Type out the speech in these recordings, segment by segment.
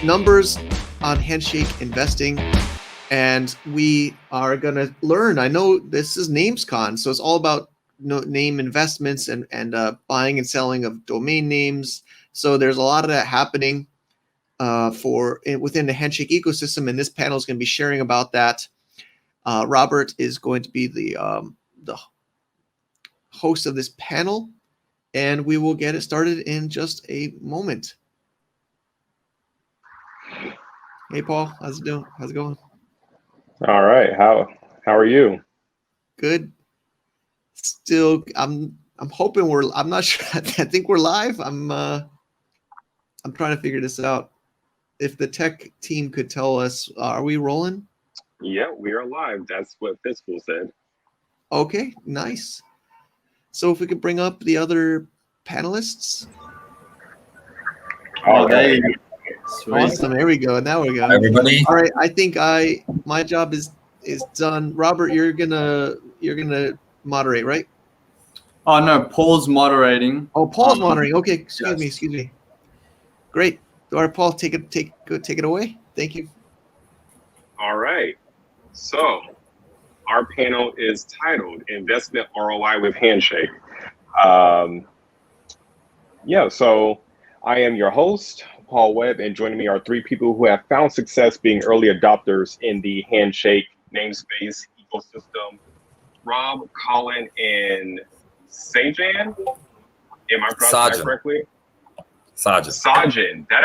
numbers on Handshake investing, and we are going to learn. I know this is Namescon, so it's all about name investments and buying and selling of domain names. So there's a lot of that happening within the Handshake ecosystem, and this panel is going to be sharing about that. Robert is going to be the host of this panel, and we will get it started in just a moment. Hey, Paul, how's it doing? How's it going? All right. How are you? Good. Still, I'm hoping I'm not sure. I think we're live. I'm trying to figure this out. If the tech team could tell us, are we rolling? Yeah, we are live. That's what Fiscal said. Okay, nice. So if we could bring up the other panelists. All right. Awesome. There we go. Now we go. Everybody. All right. I think my job is done. Robert, you're gonna moderate, right? Oh no, Paul's moderating. Oh, Paul's moderating. Okay, excuse me. Great. All right, Paul, take it away. Thank you. All right. So our panel is titled Investment ROI with Handshake. So I am your host, Paul Webb, and joining me are three people who have found success being early adopters in the Handshake namespace ecosystem. Rob, Colin, and Sajan. Am I pronouncing that correctly? Sajan. That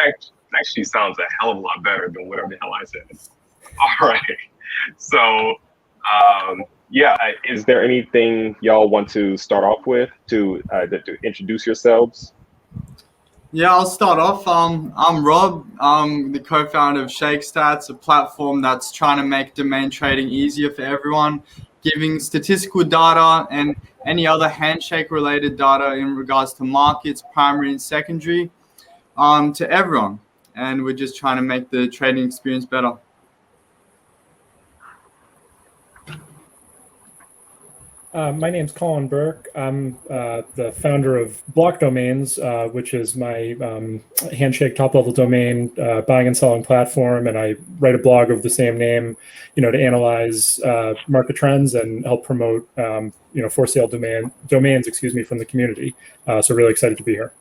actually sounds a hell of a lot better than whatever the hell I said. All right. So, is there anything y'all want to start off with to introduce yourselves? Yeah, I'll start off. I'm Rob. I'm the co-founder of ShakeStats, a platform that's trying to make domain trading easier for everyone, giving statistical data and any other Handshake-related data in regards to markets, primary and secondary, to everyone. And we're just trying to make the trading experience better. My name's Colin Burke. I'm the founder of Block Domains, which is my Handshake top-level domain buying and selling platform, and I write a blog of the same name, to analyze market trends and help promote, for sale domains, from the community. So really excited to be here.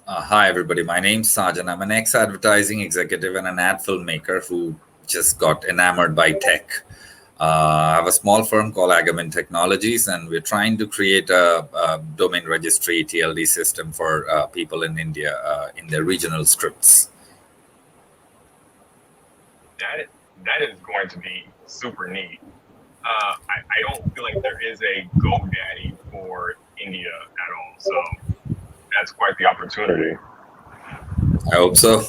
Hi, everybody. My name's Sajan. I'm an ex-advertising executive and an ad filmmaker who just got enamored by tech. I have a small firm called Agamin Technologies, and we're trying to create a domain registry TLD system for people in India in their regional scripts. That is going to be super neat. I don't feel like there is a GoDaddy for India at all, so that's quite the opportunity. I hope so.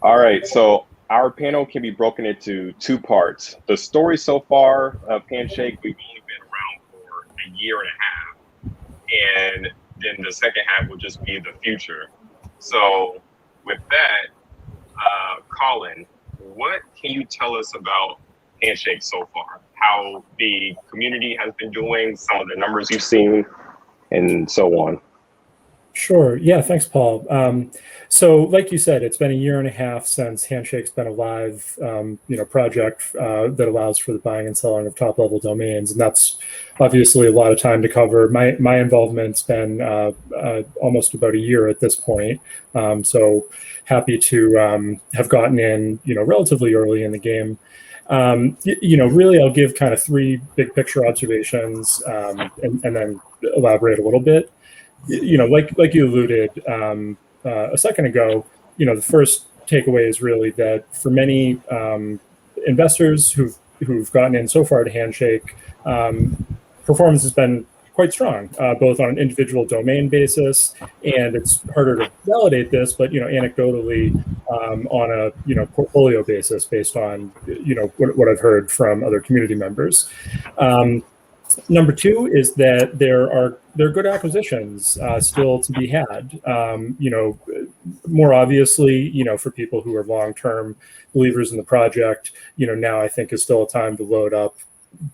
All right, so our panel can be broken into two parts. The story so far of Handshake, we've only been around for a year and a half. And then the second half will just be the future. So with that, Colin, what can you tell us about Handshake so far? How the community has been doing, some of the numbers you've seen, and so on. Sure. Yeah. Thanks, Paul. So like you said, it's been a year and a half since Handshake's been a live, project that allows for the buying and selling of top-level domains, and that's obviously a lot of time to cover. My involvement's been almost about a year at this point. So happy to have gotten in, relatively early in the game. Really, I'll give kind of three big picture observations and then elaborate a little bit. Like you alluded a second ago, the first takeaway is really that for many investors who've gotten in so far to Handshake, performance has been quite strong, both on an individual domain basis, and it's harder to validate this, but anecdotally on a portfolio basis based on what I've heard from other community members. Number two is that there are good acquisitions still to be had. More obviously, for people who are long-term believers in the project, now I think is still a time to load up,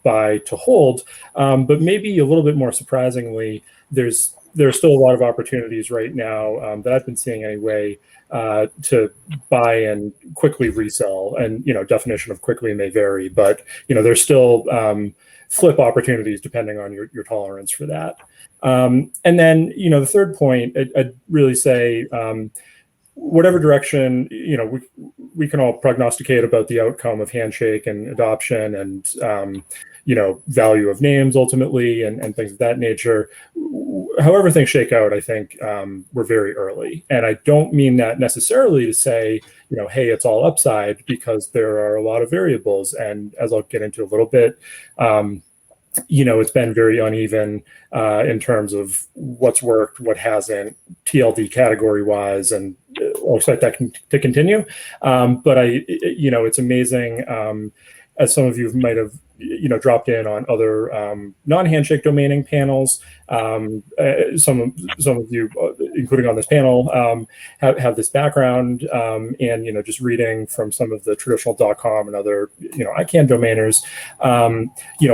buy to hold. But maybe a little bit more surprisingly, there's still a lot of opportunities right now that I've been seeing anyway to buy and quickly resell. And definition of quickly may vary, but there's still flip opportunities depending on your tolerance for that. And then the third point, I'd really say, whatever direction we can all prognosticate about the outcome of Handshake and adoption and value of names ultimately and things of that nature. However things shake out, I think we're very early, and I don't mean that necessarily to say hey, it's all upside, because there are a lot of variables, and as I'll get into a little bit, it's been very uneven in terms of what's worked, what hasn't, TLD category wise, and I'll expect that to continue. But it's amazing, as some of you might have dropped in on other non-Handshake domaining panels. Some of you, including on this panel, have this background, and just reading from some of the traditional .com and other ICANN domainers,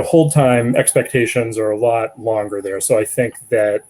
hold time expectations are a lot longer there. So I think that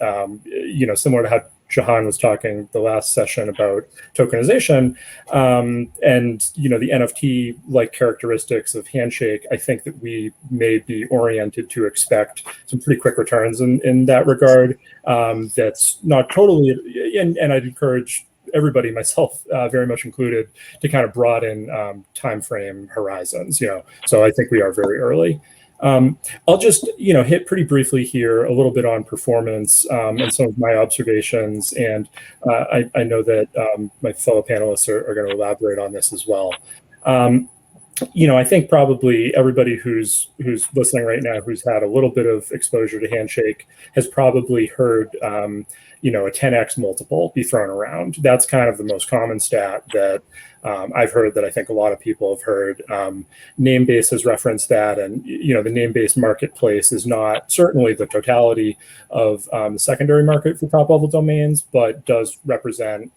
similar to how Shahan was talking the last session about tokenization, and the NFT-like characteristics of Handshake, I think that we may be oriented to expect some pretty quick returns in that regard. That's not totally, and I'd encourage everybody, myself very much included, to kind of broaden time frame horizons. So I think we are very early. I'll just hit pretty briefly here a little bit on performance and some of my observations, and I know that my fellow panelists are going to elaborate on this as well. I think probably everybody who's listening right now, who's had a little bit of exposure to Handshake, has probably heard a 10x multiple be thrown around. That's kind of the most common stat that I've heard, that I think a lot of people have heard. Namebase has referenced that, and the Namebase marketplace is not certainly the totality of the secondary market for top-level domains, but does represent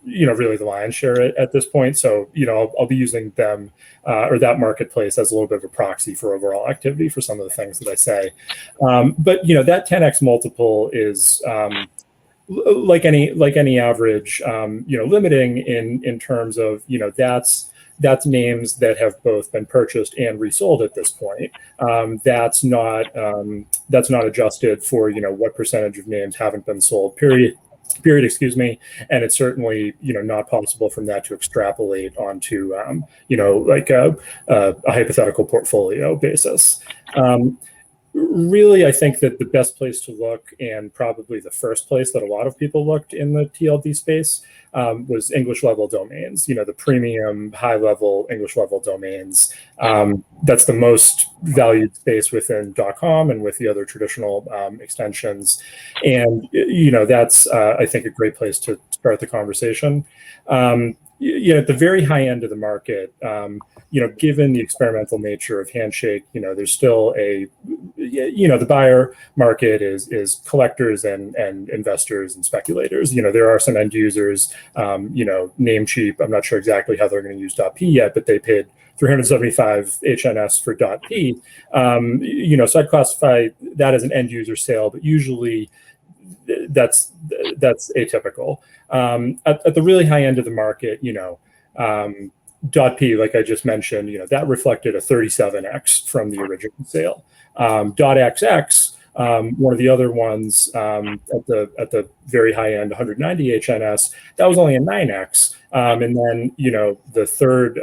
really the lion's share at this point. So I'll be using them or that marketplace as a little bit of a proxy for overall activity for some of the things that I say. But that 10x multiple is like any average, limiting in terms of that's names that have both been purchased and resold at this point. That's not adjusted for what percentage of names haven't been sold. Period, excuse me. And it's certainly not possible from that to extrapolate onto like a hypothetical portfolio basis. Really, I think that the best place to look, and probably the first place that a lot of people looked in the TLD space, was English level domains, the premium high level English level domains. That's the most valued space within .com and with the other traditional extensions. And, that's, I think, a great place to start the conversation. At the very high end of the market, given the experimental nature of Handshake, there's still the buyer market is collectors and investors and speculators. There are some end users, Namecheap. I'm not sure exactly how they're going to use .p yet, but they paid 375 HNS for .p. So I'd classify that as an end user sale, but usually that's atypical. At the really high end of the market, .p, like I just mentioned, that reflected a 37x from the original sale. .xx, one of the other ones at the very high end, 190 HNS, that was only a 9x. And then the third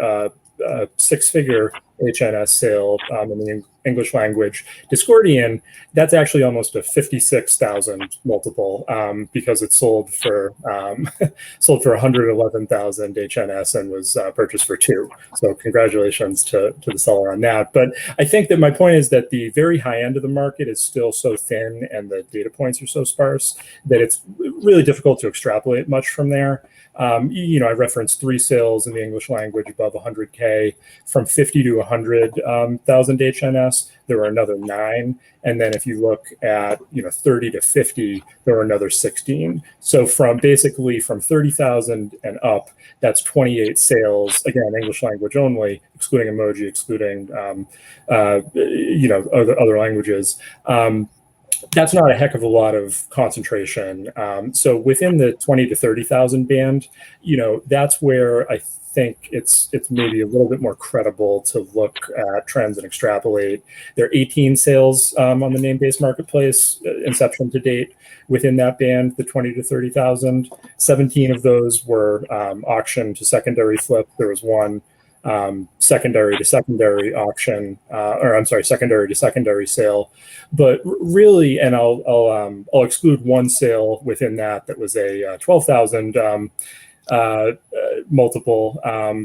six-figure HNS sale in the English language, Discordian, that's actually almost a 56,000 multiple because it sold for 111,000 HNS and was purchased for 2. So congratulations to the seller on that. But I think that my point is that the very high end of the market is still so thin and the data points are so sparse that it's really difficult to extrapolate much from there. I referenced 3 sales in the English language above 100K from 50 to 100,000 HNS. There were another 9. And then if you look at, 30 to 50, there were another 16. So from 30,000 and up, that's 28 sales, again, English language only, excluding emoji, excluding, other languages. that's not a heck of a lot of concentration. So within the 20 to 30,000 band, that's where I think it's maybe a little bit more credible to look at trends and extrapolate. There are 18 sales on the name-based marketplace inception to date within that band, the 20 to 30,000. 17 of those were auction to secondary flip. There was one secondary to secondary auction, secondary to secondary sale. But really, and I'll exclude one sale within that was a 12,000 multiple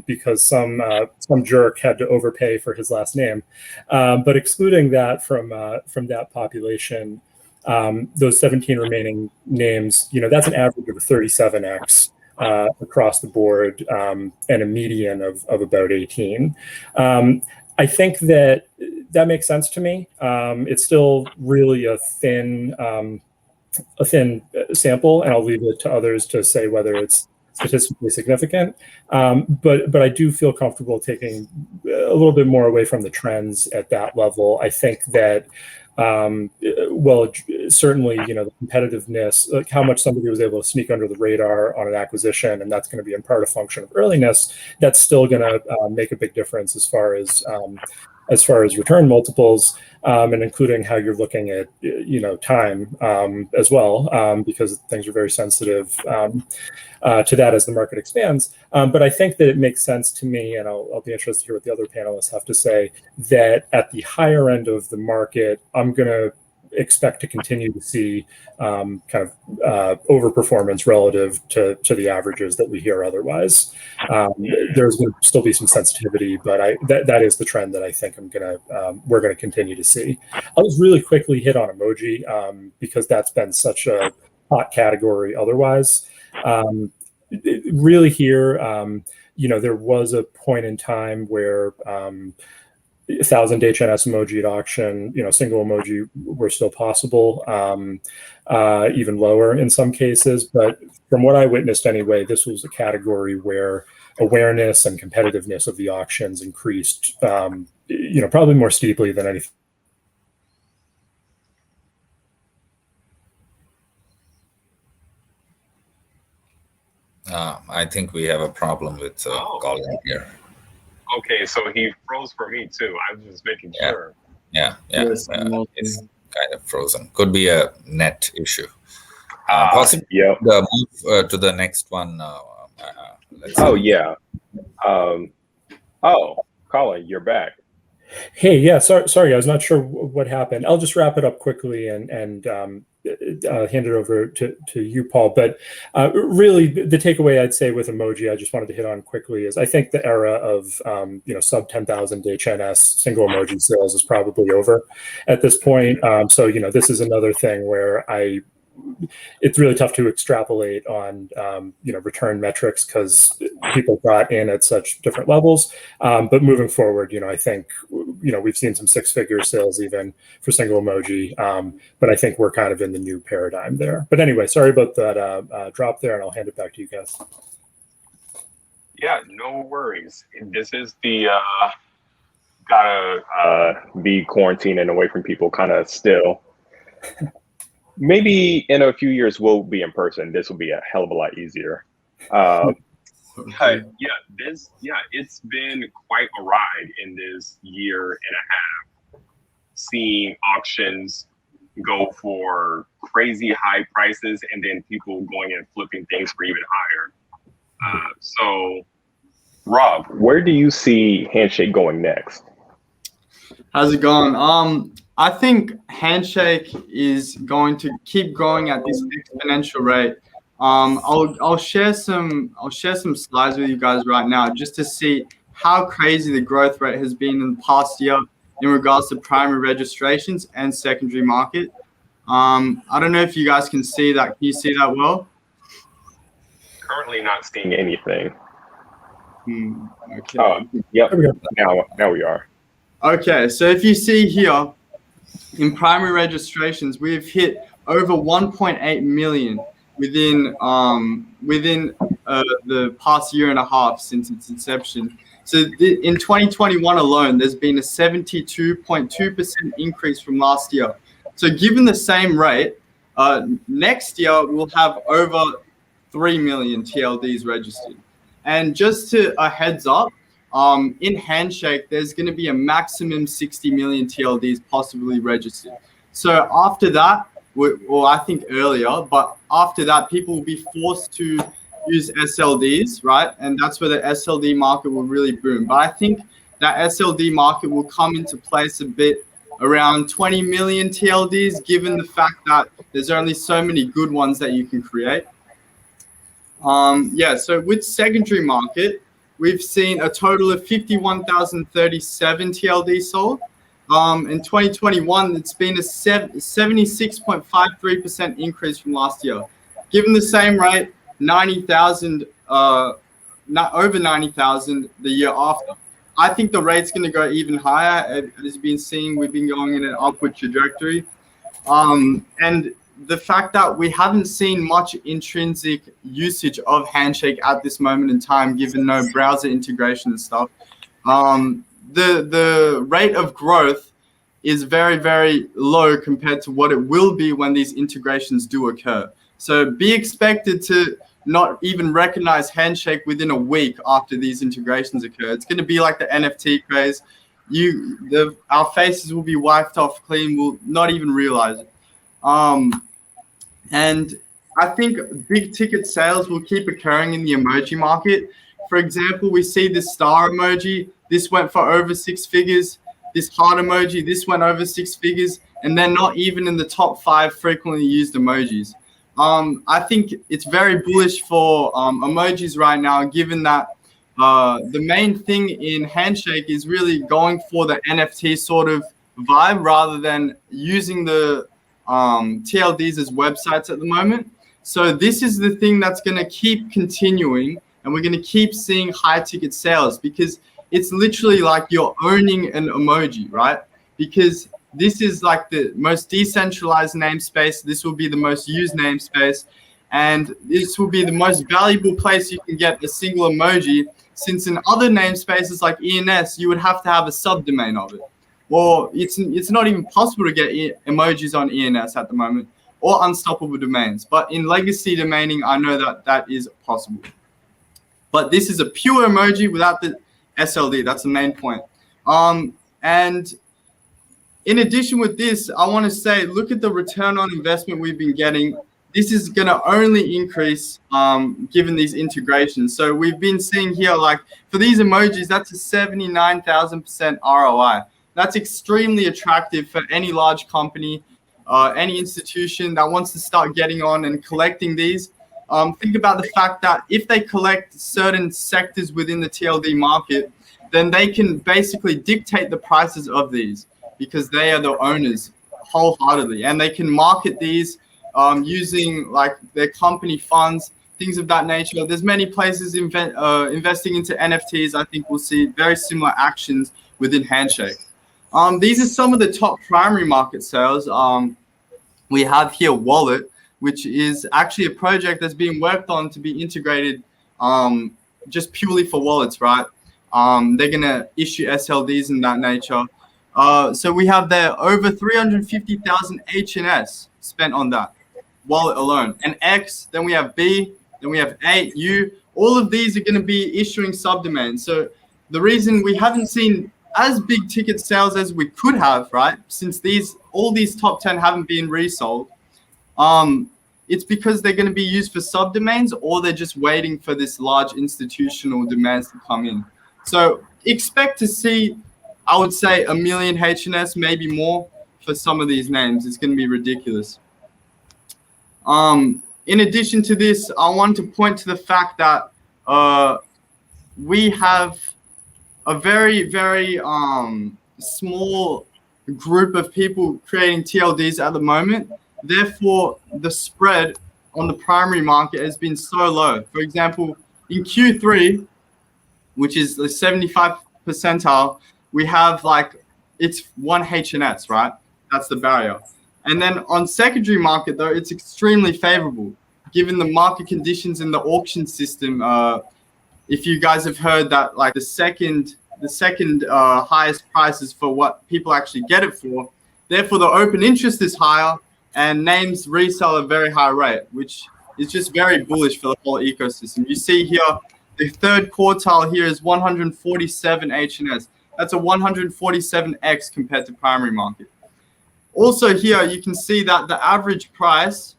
because some jerk had to overpay for his last name. But excluding that from that population, those 17 remaining names, that's an average of a 37x. Across the board, and a median of about 18. I think that makes sense to me. It's still really a thin sample, and I'll leave it to others to say whether it's statistically significant. But I do feel comfortable taking a little bit more away from the trends at that level. I think that certainly, the competitiveness, like how much somebody was able to sneak under the radar on an acquisition, and that's going to be in part a function of earliness. That's still going to make a big difference as far as return multiples, and including how you're looking at time as well, because things are very sensitive to that as the market expands. But I think that it makes sense to me, and I'll be interested to hear what the other panelists have to say, that at the higher end of the market, I'm going to expect to continue to see overperformance relative to the averages that we hear otherwise. There's going to still be some sensitivity, but that is the trend that I think we're going to continue to see. I'll just really quickly hit on emoji because that's been such a hot category otherwise. Really here, there was a point in time where 1,000 HNS emoji at auction, single emoji were still possible, even lower in some cases. But from what I witnessed anyway, this was a category where awareness and competitiveness of the auctions increased, probably more steeply than anything. I think we have a problem with Colin here. Okay, so he froze for me too. I was just making sure. Yeah. Yes, It's kind of frozen. Could be a net issue. Possibly move to the next one. Colin, you're back. Hey, yeah, sorry, I was not sure what happened. I'll just wrap it up quickly and hand it over to you, Paul. But really, the takeaway I'd say with emoji, I just wanted to hit on quickly, is I think the era of sub 10,000 HNS single emoji sales is probably over at this point. So this is another thing where it's really tough to extrapolate on return metrics because people got in at such different levels. But moving forward, I think we've seen some six-figure sales even for single emoji. But I think we're kind of in the new paradigm there. But anyway, sorry about that drop there, and I'll hand it back to you guys. Yeah, no worries. This is the gotta be quarantined and away from people kind of still. Maybe in a few years we'll be in person. This will be a hell of a lot easier. It's been quite a ride in this year and a half. Seeing auctions go for crazy high prices and then people going and flipping things for even higher. So, Rob, where do you see Handshake going next? How's it going? I think Handshake is going to keep growing at this exponential rate. I'll share some slides with you guys right now just to see how crazy the growth rate has been in the past year in regards to primary registrations and secondary market. I don't know if you guys can see that. Can you see that well? Currently not seeing anything. Okay. Yep. Now we are. Okay, so if you see here, in primary registrations, we've hit over 1.8 million within the past year and a half since its inception. So in 2021 alone, there's been a 72.2% increase from last year So given the same rate, next year we'll have over 3 million TLDs registered. And just a heads up, in Handshake, there's going to be a maximum 60 million TLDs possibly registered. So after that, or I think earlier, but after that, people will be forced to use SLDs, right? And that's where the SLD market will really boom. But I think that SLD market will come into place a bit around 20 million TLDs, given the fact that there's only so many good ones that you can create. So with secondary market, we've seen a total of 51,037 TLDs sold. In 2021, it's been a 76.53% increase from last year. Given the same rate, 90,000, over 90,000 the year after. I think the rate's going to go even higher. As you've been seeing, we've been going in an upward trajectory. And the fact that we haven't seen much intrinsic usage of Handshake at this moment in time, given no browser integration and stuff, the rate of growth is very, very low compared to what it will be when these integrations do occur. So be expected to not even recognize Handshake within a week after these integrations occur. It's going to be like the NFT craze. Our faces will be wiped off clean. We'll not even realize it. And I think big ticket sales will keep occurring in the emoji market. For example, we see this star emoji. This went for over 6 figures. This heart emoji, this went over 6 figures. And they're not even in the top 5 frequently used emojis. I think it's very bullish for emojis right now, given that the main thing in Handshake is really going for the NFT sort of vibe rather than using the TLDs as websites at the moment. So this is the thing that's going to keep continuing, and we're going to keep seeing high ticket sales because it's literally like you're owning an emoji, right? Because this is like the most decentralized namespace. This will be the most used namespace. And this will be the most valuable place you can get a single emoji, since in other namespaces like ENS, you would have to have a subdomain of it. Or it's not even possible to get emojis on ENS at the moment, or unstoppable domains. But in legacy domaining, I know that is possible. But this is a pure emoji without the SLD. That's the main point. And in addition with this, I want to say, look at the return on investment we've been getting. This is going to only increase given these integrations. So we've been seeing here, like for these emojis, that's a 79,000% ROI. That's extremely attractive for any large company, any institution that wants to start getting on and collecting these. Think about the fact that if they collect certain sectors within the TLD market, then they can basically dictate the prices of these because they are the owners wholeheartedly, and they can market these using like their company funds, things of that nature. There's many places investing into NFTs. I think we'll see very similar actions within Handshake. These are some of the top primary market sales. We have here Wallet, which is actually a project that's being worked on to be integrated just purely for wallets, right? They're going to issue SLDs in that nature. So we have there over 350,000 HNS spent on that wallet alone. And X, then we have B, then we have A, U. All of these are going to be issuing subdomains. So the reason we haven't seen as big ticket sales as we could have, right, since all these top 10 haven't been resold, it's because they're going to be used for subdomains, or they're just waiting for this large institutional demands to come in. So expect to see, I would say, 1 million HNS, maybe more, for some of these names. It's going to be ridiculous. In addition to this, I want to point to the fact that we have a very, very small group of people creating TLDs at the moment. Therefore, the spread on the primary market has been so low. For example, in Q3, which is the 75th percentile, we have it's 1 HNS, right? That's the barrier. And then on secondary market, though, it's extremely favorable given the market conditions in the auction system. If you guys have heard that, the second highest prices for what people actually get it for Therefore, the open interest is higher and names resell at a very high rate, which is just very bullish for the whole ecosystem. You see here, the third quartile here is 147 HNS. That's a 147x compared to primary market. Also here, you can see that the average price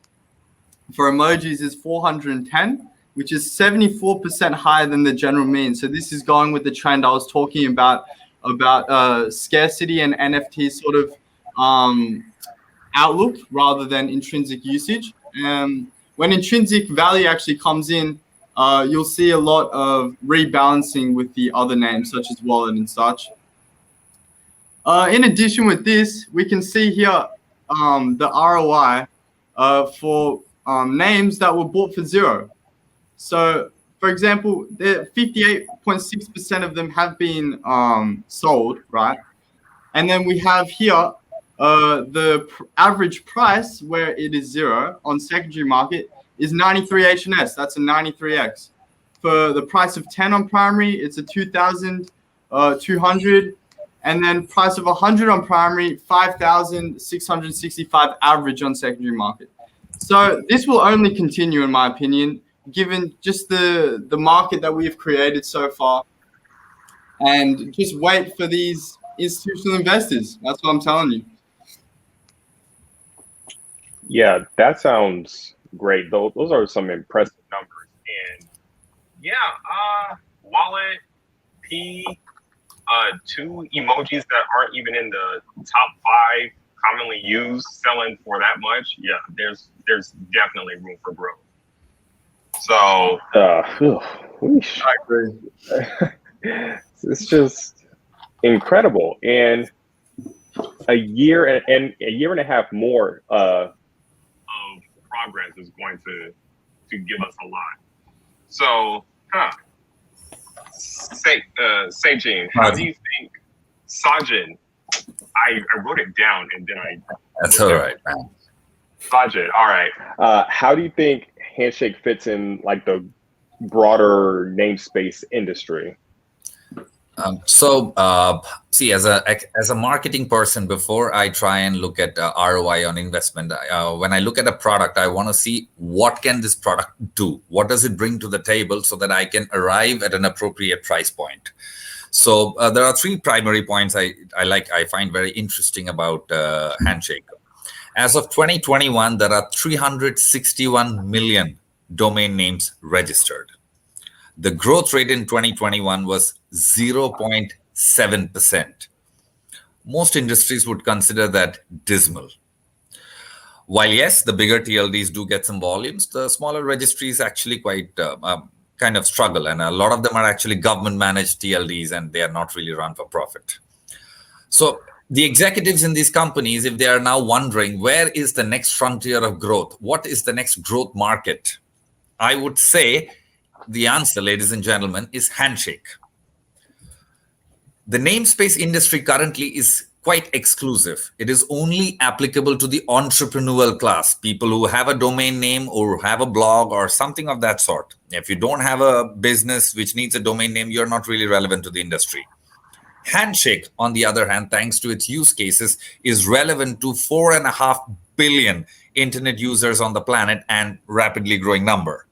for emojis is 410, which is 74% higher than the general mean. So this is going with the trend I was talking about scarcity and NFT sort of outlook rather than intrinsic usage. When intrinsic value actually comes in, you'll see a lot of rebalancing with the other names, such as wallet and such. In addition with this, we can see here the ROI for names that were bought for zero. So, for example, 58.6% of them have been sold, right? And then we have here the average price where it is zero on secondary market is 93 HNS. That's a 93x. For the price of 10 on primary, it's a 2,200. And then price of 100 on primary, 5,665 average on secondary market. So this will only continue, in my opinion, given just the market that we've created so far. And just wait for these institutional investors. That's what I'm telling you. Yeah, that sounds great. Those are some impressive numbers. And yeah, wallet, P, two emojis that aren't even in the top 5 commonly used selling for that much. Yeah, there's definitely room for growth. So I agree. It's just incredible. And a year and a half more of progress is going to give us a lot. So, Seijin, how do you think Sajin? I wrote it down and then That's all right, man. Sajin, all right. How do you think Handshake fits in like the broader namespace industry? See, as a marketing person, before I try and look at ROI on investment, when I look at a product, I want to see what can this product do? What does it bring to the table so that I can arrive at an appropriate price point? So there are 3 primary points I find very interesting about Handshake. As of 2021, there are 361 million domain names registered. The growth rate in 2021 was 0.7%. Most industries would consider that dismal. While yes, the bigger TLDs do get some volumes, the smaller registries actually quite kind of struggle. And a lot of them are actually government-managed TLDs and they are not really run for profit. So the executives in these companies, if they are now wondering, where is the next frontier of growth? What is the next growth market? I would say the answer, ladies and gentlemen, is Handshake. The namespace industry currently is quite exclusive. It is only applicable to the entrepreneurial class, people who have a domain name or have a blog or something of that sort. If you don't have a business which needs a domain name, you're not really relevant to the industry. Handshake, on the other hand, thanks to its use cases, is relevant to 4.5 billion internet users on the planet and rapidly growing number.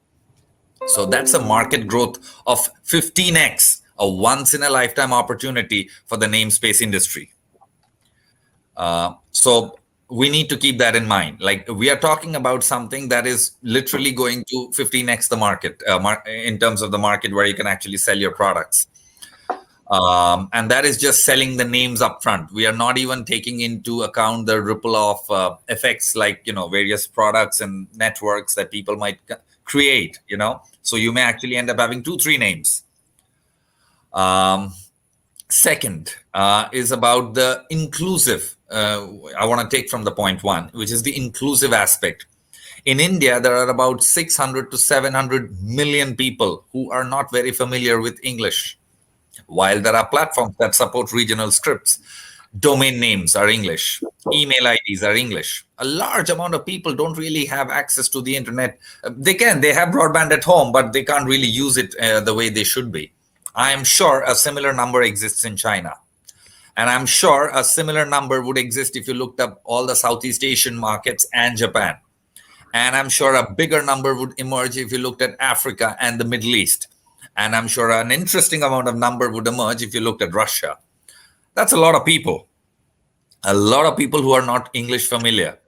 So that's a market growth of 15x, a once-in-a-lifetime opportunity for the namespace industry. So we need to keep that in mind. Like, we are talking about something that is literally going to 15x the market in terms of the market where you can actually sell your products. And that is just selling the names up front. We are not even taking into account the ripple of effects like, various products and networks that people might create, So you may actually end up having 2-3 names. Second is about the inclusive. I want to take from the point 1, which is the inclusive aspect. In India, there are about 600 to 700 million people who are not very familiar with English. While there are platforms that support regional scripts, domain names are English, email IDs are English. A large amount of people don't really have access to the internet. They have broadband at home, but they can't really use it the way they should be. I am sure a similar number exists in China. And I'm sure a similar number would exist if you looked up all the Southeast Asian markets and Japan. And I'm sure a bigger number would emerge if you looked at Africa and the Middle East. And I'm sure an interesting amount of number would emerge if you looked at Russia. That's a lot of people. A lot of people who are not English familiar,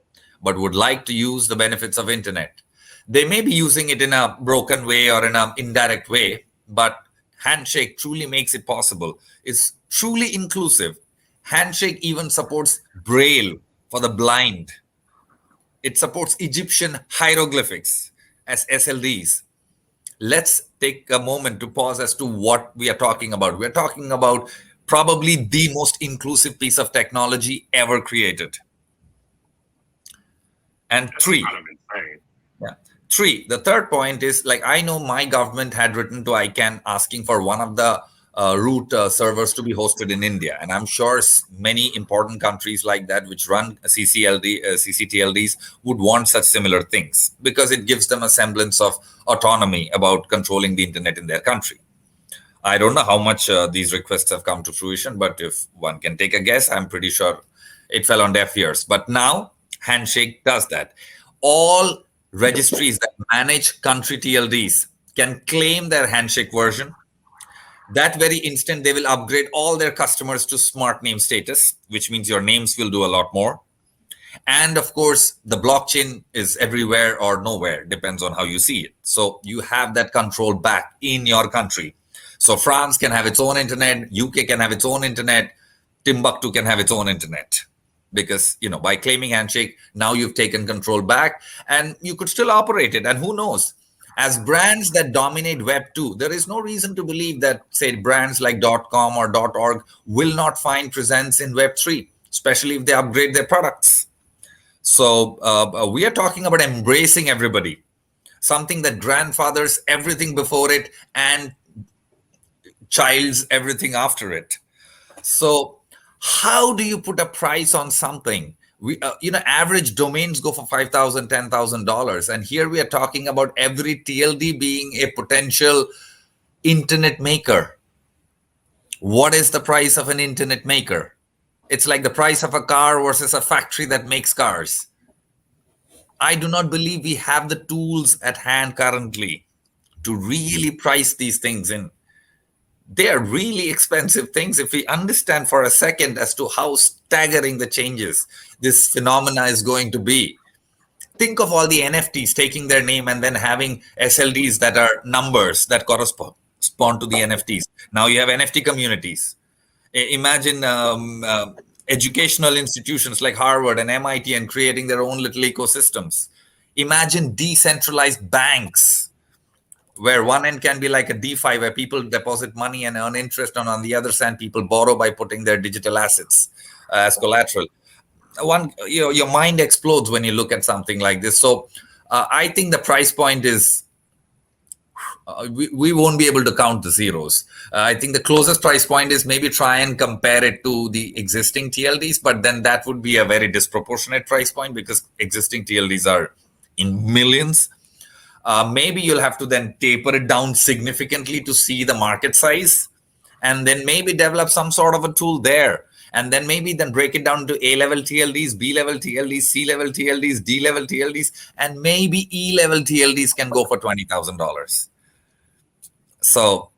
but would like to use the benefits of internet. They may be using it in a broken way or in an indirect way, but Handshake truly makes it possible. It's truly inclusive. Handshake even supports Braille for the blind. It supports Egyptian hieroglyphics as SLDs. Let's take a moment to pause as to what we are talking about. We're talking about probably the most inclusive piece of technology ever created. And three, Kind of insane. yeah. Three, the third point is, like, I know my government had written to ICANN asking for one of the root servers to be hosted in India. And I'm sure many important countries like that, which run CCTLDs, would want such similar things because it gives them a semblance of autonomy about controlling the internet in their country. I don't know how much these requests have come to fruition, but if one can take a guess, I'm pretty sure it fell on deaf ears. But now Handshake does that. All registries that manage country TLDs can claim their Handshake version. That very instant, they will upgrade all their customers to smart name status, which means your names will do a lot more. And of course, the blockchain is everywhere or nowhere, depends on how you see it. So you have that control back in your country. So France can have its own internet, UK can have its own internet, Timbuktu can have its own internet. Because, by claiming Handshake, now you've taken control back and you could still operate it. And who knows? As brands that dominate Web 2, there is no reason to believe that, say, brands like .com or .org will not find presence in Web 3, especially if they upgrade their products. So we are talking about embracing everybody, something that grandfathers everything before it and child's everything after it. So how do you put a price on something? Average domains go for $5,000, $10,000. And here we are talking about every TLD being a potential internet maker. What is the price of an internet maker? It's like the price of a car versus a factory that makes cars. I do not believe we have the tools at hand currently to really price these things in. They are really expensive things if we understand for a second as to how staggering the changes this phenomena is going to be. Think of all the NFTs taking their name and then having SLDs that are numbers that correspond to the NFTs. Now you have NFT communities. Imagine educational institutions like Harvard and MIT and creating their own little ecosystems. Imagine decentralized banks, where one end can be like a DeFi, where people deposit money and earn interest, and on the other side, people borrow by putting their digital assets as collateral. Your mind explodes when you look at something like this. So I think the price point is, we won't be able to count the zeros. I think the closest price point is maybe try and compare it to the existing TLDs, but then that would be a very disproportionate price point because existing TLDs are in millions. Maybe you'll have to then taper it down significantly to see the market size, and then maybe develop some sort of a tool there. And then maybe then break it down to A-level TLDs, B-level TLDs, C-level TLDs, D-level TLDs, and maybe E-level TLDs can go for $20,000. So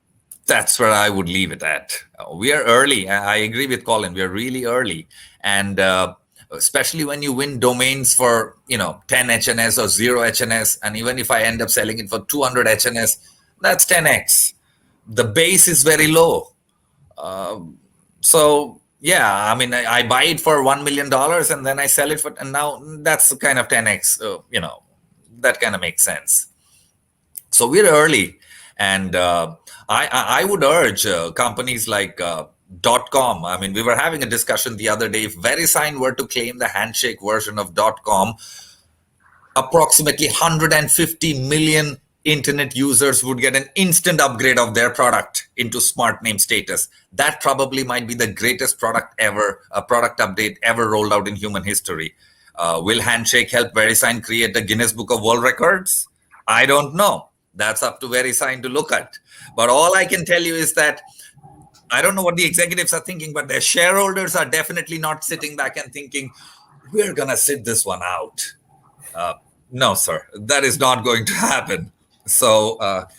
that's where I would leave it at. We are early. I agree with Colin. We are really early. And especially when you win domains for 10 HNS or 0 HNS, and even if I end up selling it for 200 HNS, that's 10x. The base is very low. So yeah, I mean, I buy it for $1 million and then I sell it for, and now that's kind of 10x. That kind of makes sense. So we're early, and I would urge companies like .com. I mean, we were having a discussion the other day. If VeriSign were to claim the Handshake version of .com, approximately 150 million internet users would get an instant upgrade of their product into smart name status. That probably might be the greatest product ever, a product update ever rolled out in human history. Will Handshake help VeriSign create the Guinness Book of World Records? I don't know. That's up to VeriSign to look at. But all I can tell you is that I don't know what the executives are thinking, but their shareholders are definitely not sitting back and thinking, we're going to sit this one out. No, sir, that is not going to happen. So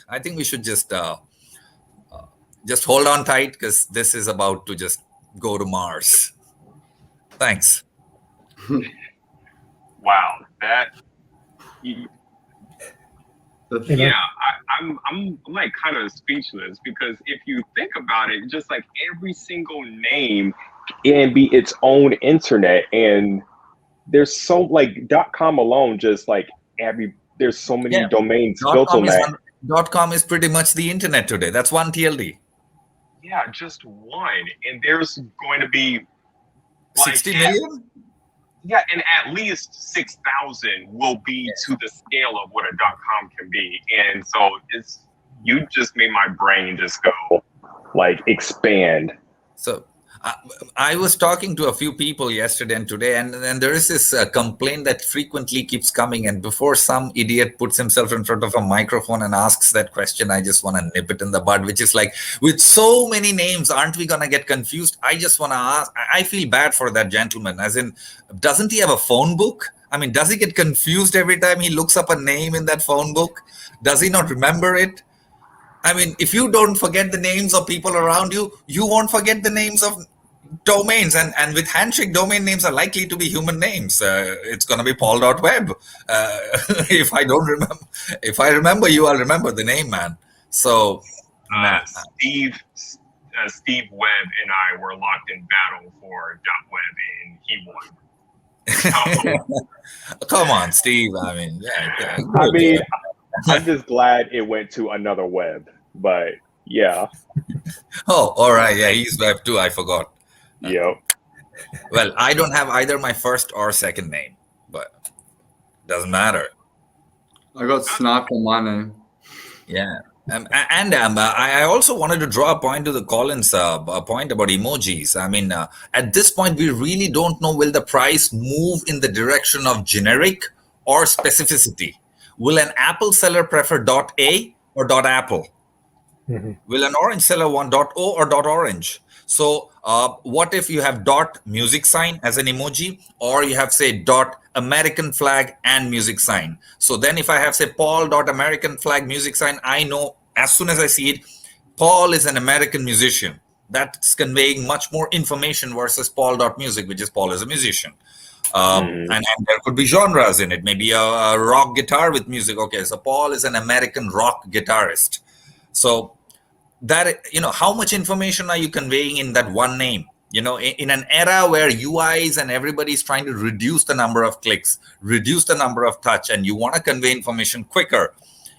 I think we should just hold on tight, because this is about to just go to Mars. Thanks. Wow, I'm like kind of speechless, because if you think about it, just like every single name can be its own internet, and there's so like .com alone, just like there's so many domains built on that. .com is pretty much the internet today. That's one TLD. Yeah, just one, and there's going to be like 60 million. Yeah, and at least 6,000 will be to the scale of what a .com can be, and so you just made my brain just go like expand. So I was talking to a few people yesterday and today, and there is this complaint that frequently keeps coming. And before some idiot puts himself in front of a microphone and asks that question, I just want to nip it in the bud, which is like, with so many names, aren't we going to get confused? I just want to ask, I feel bad for that gentleman. As in, doesn't he have a phone book? I mean, does he get confused every time he looks up a name in that phone book? Does he not remember it? I mean, if you don't forget the names of people around you, you won't forget the names of domains. And with Handshake, domain names are likely to be human names. It's going to be paul.web. If I remember you, I'll remember the name, man. So Steve Webb and I were locked in battle for .web, and he won. Come on, Steve. I mean, I'm just glad it went to another web, but yeah. Oh, all right. Yeah, he's web too. I forgot. Yep. Well, I don't have either my first or second name, but doesn't matter. I got sniped on my name. Yeah. I also wanted to draw a point to the Collins point about emojis. I mean, at this point, we really don't know, will the price move in the direction of generic or specificity? Will an Apple seller prefer .a or .apple? Mm-hmm. Will an orange seller want .o or .orange? So what if you have music sign as an emoji, or you have, say, American flag and music sign? So then if I have, say, Paul American flag music sign, I know as soon as I see it, Paul is an American musician. That's conveying much more information versus Paul music, which is Paul is a musician. And there could be genres in it, maybe a rock guitar with music. Okay, so Paul is an American rock guitarist. So that, how much information are you conveying in that one name? In an era where UIs and everybody's trying to reduce the number of clicks, reduce the number of touch, and you want to convey information quicker,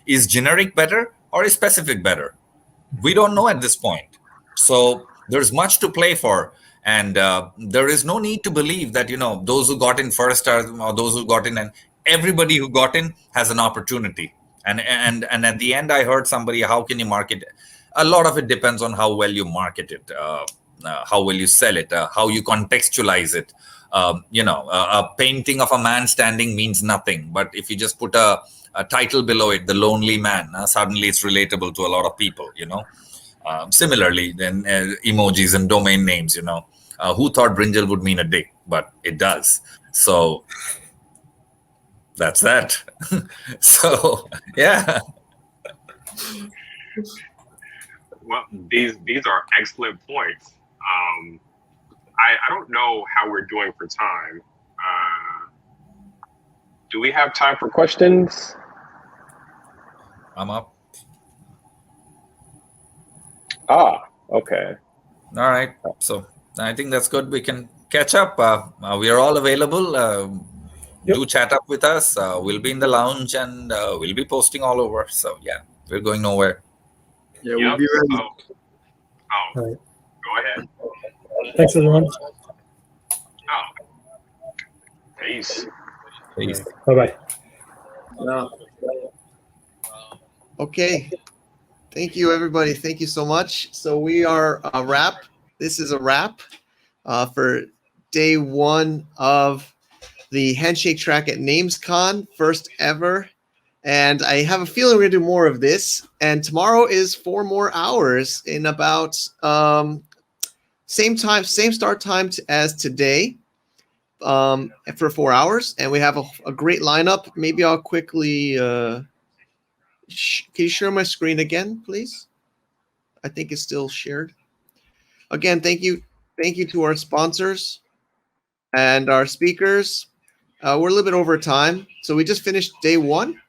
is generic better or is specific better? We don't know at this point. So there's much to play for. And there is no need to believe that, those who got in first or those who got in, and everybody who got in has an opportunity. And at the end, I heard somebody, how can you market it? A lot of it depends on how well you market it, how well you sell it, how you contextualize it. A painting of a man standing means nothing. But if you just put a title below it, The Lonely Man, suddenly it's relatable to a lot of people, Similarly, then emojis and domain names, who thought brinjal would mean a dick? But it does. So that's that. So, yeah. Well, these are excellent points. I don't know how we're doing for time. Do we have time for questions? I'm up. Okay. All right. So I think that's good. We can catch up. We are all available. Do chat up with us. We'll be in the lounge, and we'll be posting all over. So yeah, we're going nowhere. Yeah, we'll be ready. All right. Go ahead. Thanks, everyone. Peace. Peace. Bye-bye. Yeah. Okay. Thank you, everybody. Thank you so much. So we are a wrap. This is a wrap for day one of the Handshake track at Namescon, first ever And I have a feeling we're gonna do more of this. And tomorrow is 4 more hours in about same time, same start time as today, for 4 hours. And we have a great lineup. Maybe I'll quickly. Can you share my screen again, please? I think it's still shared. Again, thank you to our sponsors and our speakers. We're a little bit over time, so we just finished day 1.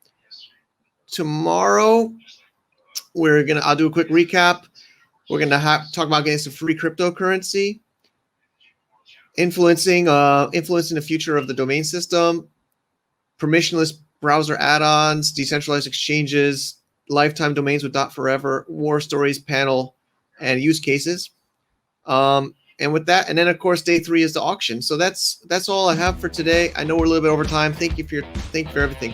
Tomorrow, I'll do a quick recap. We're gonna talk about getting some free cryptocurrency, influencing the future of the domain system, permissionless browser add-ons, decentralized exchanges, lifetime domains with .forever, war stories panel, and use cases. And with that, and then of course day 3 is the auction. So that's all I have for today. I know we're a little bit over time. Thank you for everything.